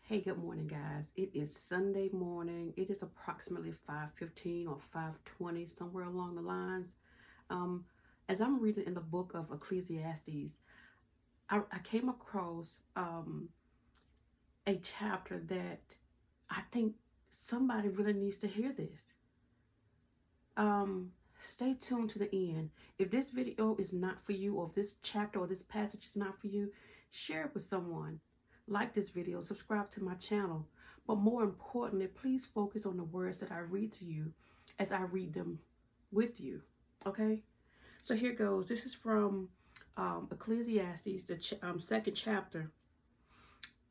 Hey, good morning, guys. It is Sunday morning. It is approximately 5:15 or 5:20, somewhere along the lines. Um, as I'm reading in the book of Ecclesiastes, I came across a chapter that I think somebody really needs to hear this. Stay tuned to the end. If this video is not for you, or if this chapter or this passage is not for you, share it with someone. Like this video, subscribe to my channel. But more importantly, please focus on the words that I read to you as I read them with you. Okay? So here goes. This is from Ecclesiastes, the second chapter.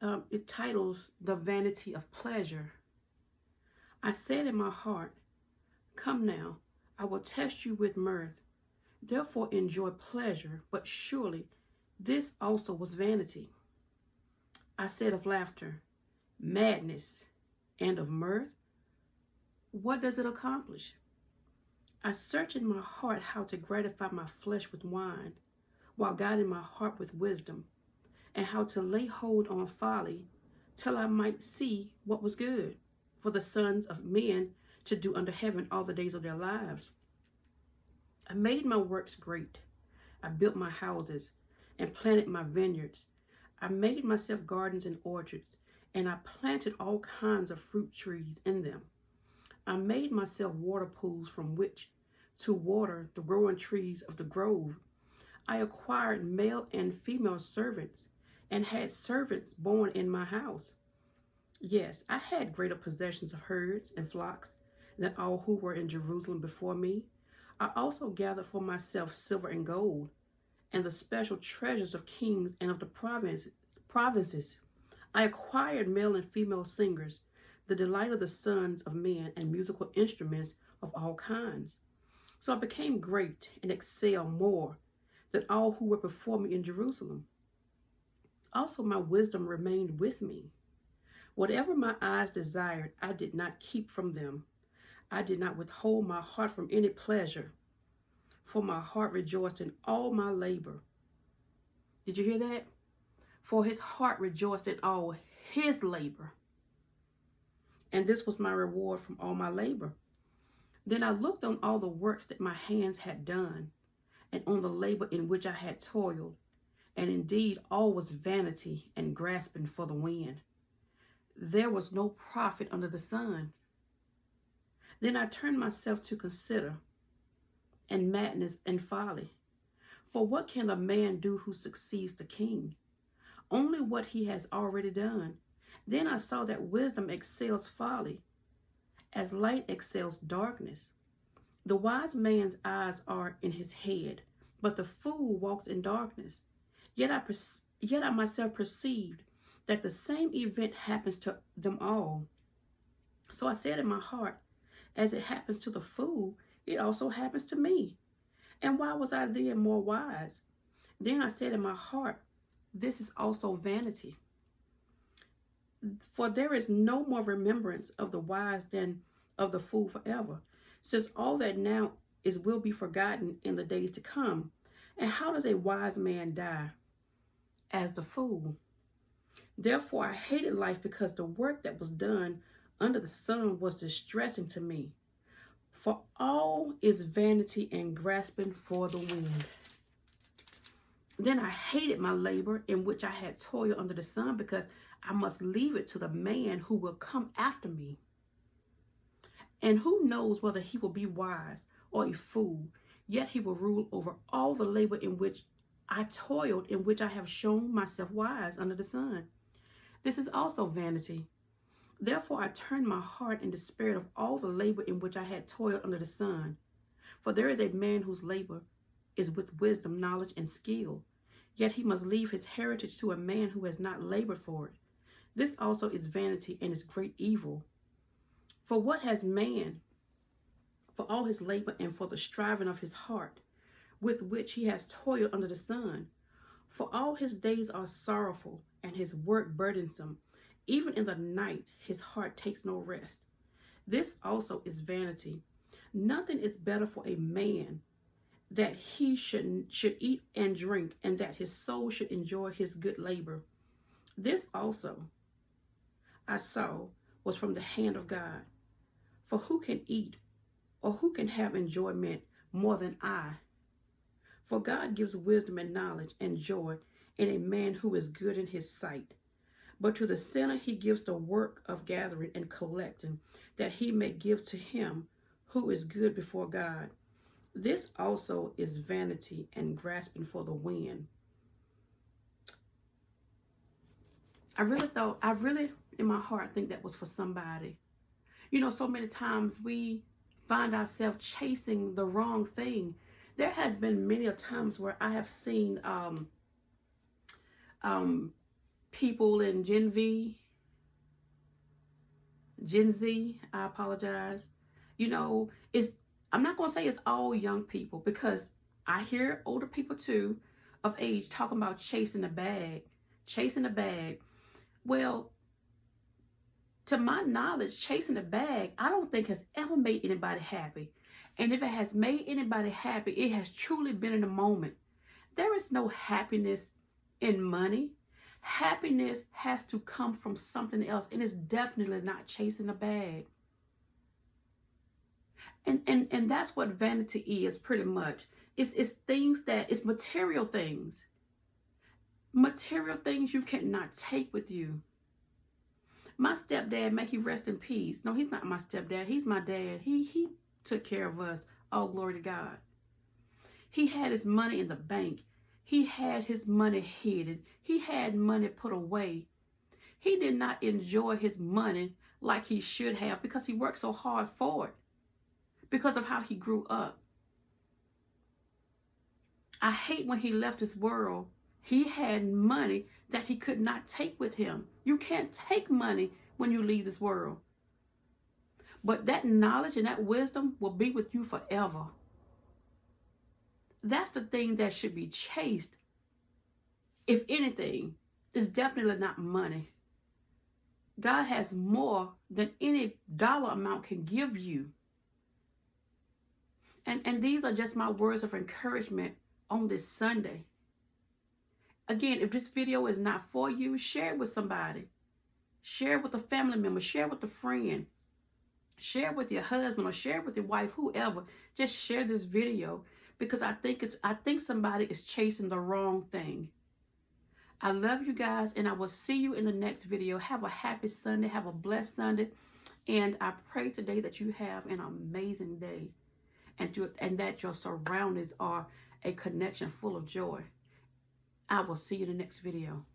It titles The Vanity of Pleasure. I said in my heart, come now, I will test you with mirth. Therefore enjoy pleasure, but surely this also was vanity. I said of laughter, madness, and of mirth, what does it accomplish? I search in my heart how to gratify my flesh with wine, while guiding my heart with wisdom, and how to lay hold on folly, till I might see what was good for the sons of men to do under heaven all the days of their lives. I made my works great. I built my houses and planted my vineyards. I made myself gardens and orchards, and I planted all kinds of fruit trees in them. I made myself water pools from which to water the growing trees of the grove. I acquired male and female servants, and had servants born in my house. Yes, I had greater possessions of herds and flocks than all who were in Jerusalem before me. I also gathered for myself silver and gold, and the special treasures of kings and of the provinces. I acquired male and female singers, the delight of the sons of men, and musical instruments of all kinds. So I became great and excelled more than all who were before me in Jerusalem. Also my wisdom remained with me. Whatever my eyes desired, I did not keep from them. I did not withhold my heart from any pleasure, for my heart rejoiced in all my labor. Did you hear that? For his heart rejoiced in all his labor. And this was my reward from all my labor. Then I looked on all the works that my hands had done, and on the labor in which I had toiled. And indeed, all was vanity and grasping for the wind. There was no profit under the sun. Then I turned myself to consider, and madness and folly. For what can the man do who succeeds the king? Only what he has already done. Then I saw that wisdom excels folly, as light excels darkness. The wise man's eyes are in his head, but the fool walks in darkness. Yet I myself perceived that the same event happens to them all. So I said in my heart, as it happens to the fool, it also happens to me. And why was I then more wise? Then I said in my heart, this is also vanity. For there is no more remembrance of the wise than of the fool forever, since all that now is will be forgotten in the days to come. And how does a wise man die? As the fool. Therefore I hated life, because the work that was done under the sun was distressing to me. For all is vanity and grasping for the wind. Then I hated my labor in which I had toiled under the sun, because I must leave it to the man who will come after me. And who knows whether he will be wise or a fool, yet he will rule over all the labor in which I toiled, in which I have shown myself wise under the sun. This is also vanity. Therefore I turned my heart and despaired of all the labor in which I had toiled under the sun. For there is a man whose labor is with wisdom, knowledge, and skill, yet he must leave his heritage to a man who has not labored for it. This also is vanity and is great evil. For what has man for all his labor and for the striving of his heart, with which he has toiled under the sun? For all his days are sorrowful, and his work burdensome. Even in the night his heart takes no rest. This also is vanity. Nothing is better for a man that he should eat and drink, and that his soul should enjoy his good labor. This also, I saw was from the hand of God. For who can eat or who can have enjoyment more than I? For God gives wisdom and knowledge and joy in a man who is good in his sight. But to the sinner he gives the work of gathering and collecting, that he may give to him who is good before God. This also is vanity and grasping for the wind. I really, in my heart, think that was for somebody. You know, so many times we find ourselves chasing the wrong thing. There has been many a times where I have seen people in Gen Z, I apologize. You know, I'm not going to say it's all young people, because I hear older people too of age talking about chasing the bag. Well, to my knowledge, chasing the bag, I don't think has ever made anybody happy. And if it has made anybody happy, it has truly been in the moment. There is no happiness in money. Happiness has to come from something else, and it's definitely not chasing a bag. And that's what vanity is, pretty much. It's things that, it's material things. Material things you cannot take with you. My stepdad, may he rest in peace. No, he's not my stepdad. He's my dad. He took care of us. All glory to God. He had his money in the bank. He had his money hidden. He had money put away. He did not enjoy his money like he should have, because he worked so hard for it, because of how he grew up. I hate when he left this world. He had money that he could not take with him. You can't take money when you leave this world. But that knowledge and that wisdom will be with you forever. That's the thing that should be chased. If anything, it's definitely not money. God has more than any dollar amount can give you. And these are just my words of encouragement on this Sunday. Again, if this video is not for you, share it with somebody. Share it with a family member. Share it with a friend. Share it with your husband, or share it with your wife, whoever. Just share this video, because I think somebody is chasing the wrong thing. I love you guys, and I will see you in the next video. Have a happy Sunday. Have a blessed Sunday. And I pray today that you have an amazing day, and that your surroundings are a connection full of joy. I will see you in the next video.